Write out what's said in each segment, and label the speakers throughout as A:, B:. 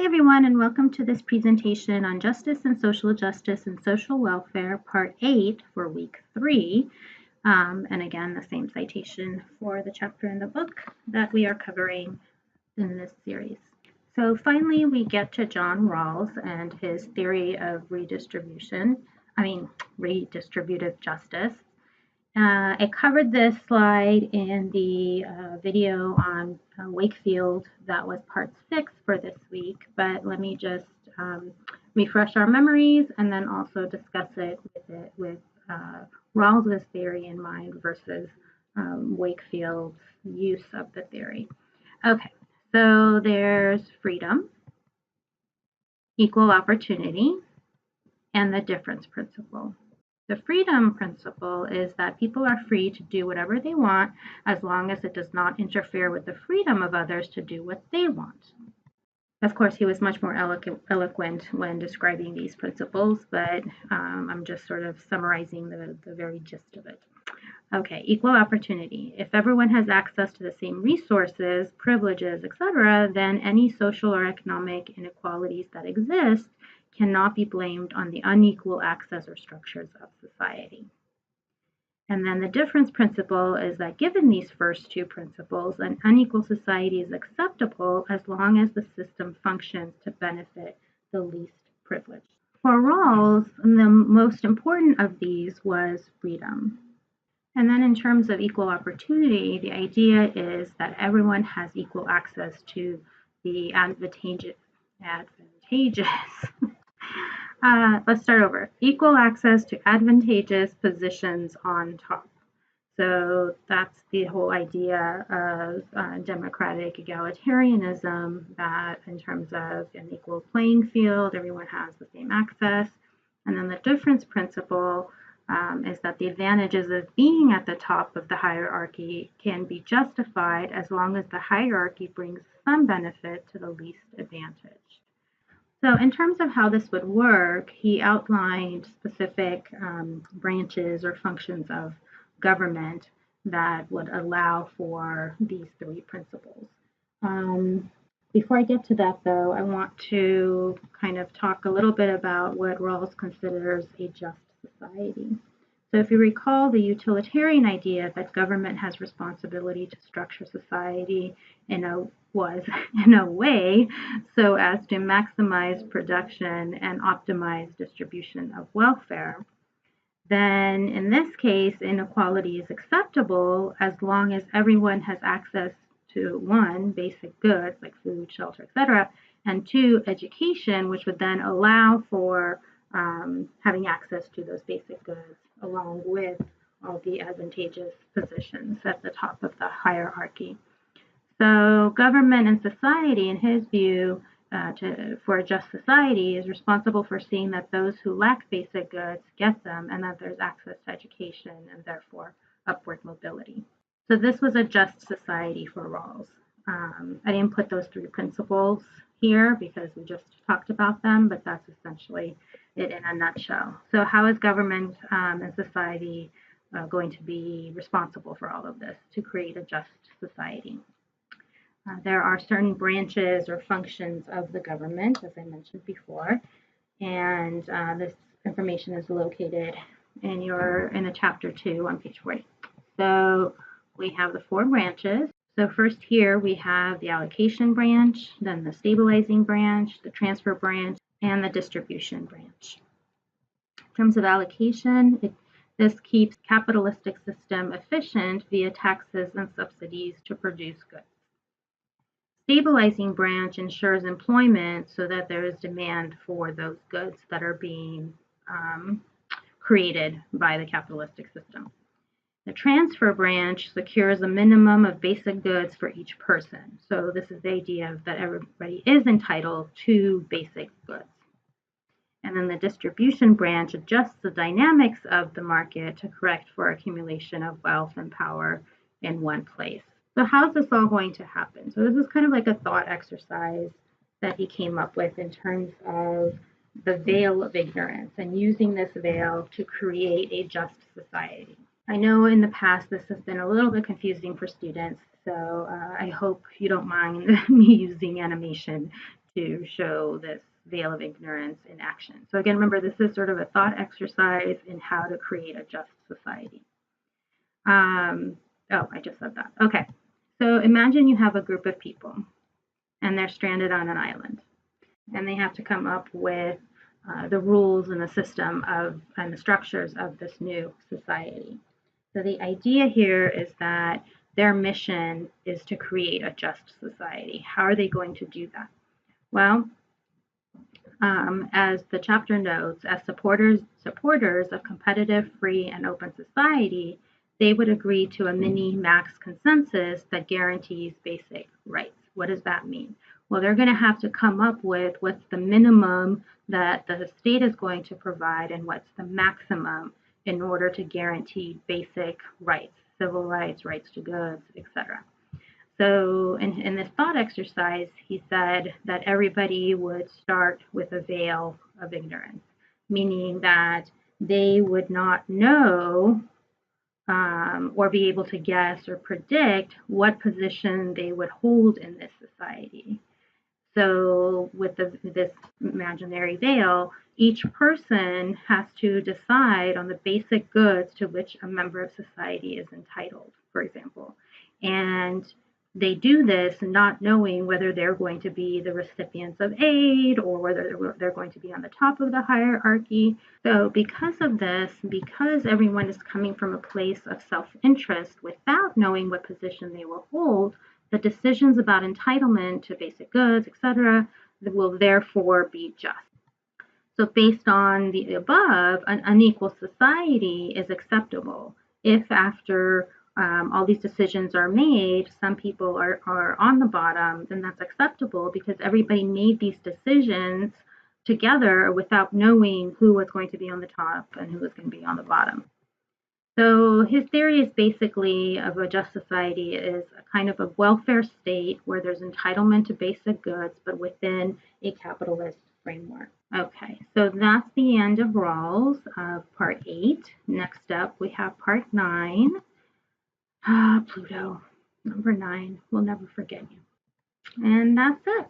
A: Hi everyone, and welcome to this presentation on Justice and Social Justice and Social Welfare, Part 8 for Week 3. And again, the same citation for the chapter in the book that we are covering in this series. So finally, we get to John Rawls and his theory of redistributive justice. I covered this slide in the video on Wakefield that was part 6 for this week, but let me just refresh our memories and then also discuss it with Rawls's theory in mind versus Wakefield's use of the theory. Okay, so there's freedom, equal opportunity, and the difference principle. The freedom principle is that people are free to do whatever they want as long as it does not interfere with the freedom of others to do what they want. Of course, he was much more eloquent when describing these principles, but I'm just sort of summarizing the very gist of it. Okay, equal opportunity. If everyone has access to the same resources, privileges, etc., then any social or economic inequalities that exist cannot be blamed on the unequal access or structures of society. And then the difference principle is that given these first two principles, an unequal society is acceptable as long as the system functions to benefit the least privileged. For Rawls, the most important of these was freedom. And then in terms of equal opportunity, the idea is that everyone has equal access to the advantageous let's start over. Equal access to advantageous positions on top. So that's the whole idea of democratic egalitarianism, that in terms of an equal playing field, everyone has the same access. And then the difference principle is that the advantages of being at the top of the hierarchy can be justified as long as the hierarchy brings some benefit to the least advantage. So in terms of how this would work, he outlined specific branches or functions of government that would allow for these three principles. Before I get to that, though, I want to kind of talk a little bit about what Rawls considers a just society. So if you recall the utilitarian idea that government has responsibility to structure society in a way so as to maximize production and optimize distribution of welfare, then in this case, inequality is acceptable as long as everyone has access to one, basic goods like food, shelter, etc., and two, education, which would then allow for having access to those basic goods along with all the advantageous positions at the top of the hierarchy. So government and society, in his view, for a just society, is responsible for seeing that those who lack basic goods get them and that there's access to education and therefore upward mobility. So this was a just society for Rawls. I didn't put those three principles here because we just talked about them, but that's essentially it in a nutshell. So how is government and society going to be responsible for all of this to create a just society? There are certain branches or functions of the government, as I mentioned before, and this information is located in the chapter 2 on page 40. So we have the 4 branches. So first here we have the allocation branch, then the stabilizing branch, the transfer branch, and the distribution branch. In terms of allocation, this keeps capitalistic system efficient via taxes and subsidies to produce goods. Stabilizing branch ensures employment so that there is demand for those goods that are being created by the capitalistic system. The transfer branch secures a minimum of basic goods for each person. So this is the idea that everybody is entitled to basic goods. And then the distribution branch adjusts the dynamics of the market to correct for accumulation of wealth and power in one place. So how's this all going to happen? So this is kind of like a thought exercise that he came up with in terms of the veil of ignorance and using this veil to create a just society. I know in the past this has been a little bit confusing for students, so I hope you don't mind me using animation to show this veil of ignorance in action. So again, remember, this is sort of a thought exercise in how to create a just society. Oh, I just said that. Okay. So imagine you have a group of people and they're stranded on an island and they have to come up with the rules and the system of and the structures of this new society. So the idea here is that their mission is to create a just society. How are they going to do that? Well, as the chapter notes, as supporters of competitive, free, and open society, they would agree to a mini-max consensus that guarantees basic rights. What does that mean? Well, they're going to have to come up with what's the minimum that the state is going to provide and what's the maximum in order to guarantee basic rights, civil rights, rights to goods, etc. So in this thought exercise, he said that everybody would start with a veil of ignorance, meaning that they would not know or be able to guess or predict what position they would hold in this society. So with this imaginary veil, each person has to decide on the basic goods to which a member of society is entitled, for example. And they do this not knowing whether they're going to be the recipients of aid or whether they're going to be on the top of the hierarchy. So because of this, because everyone is coming from a place of self-interest without knowing what position they will hold, the decisions about entitlement to basic goods, etc., will therefore be just. So based on the above, an unequal society is acceptable if after all these decisions are made, some people are on the bottom, then that's acceptable because everybody made these decisions together without knowing who was going to be on the top and who was going to be on the bottom. So his theory is basically of a just society is a kind of a welfare state where there's entitlement to basic goods, but within a capitalist framework. Okay, so that's the end of Rawls of part 8. Next up, we have part 9. Pluto, number 9. We'll never forget you. And that's it.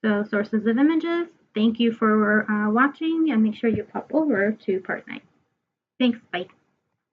A: So sources of images. Thank you for watching, and make sure you pop over to part 9. Thanks, bye.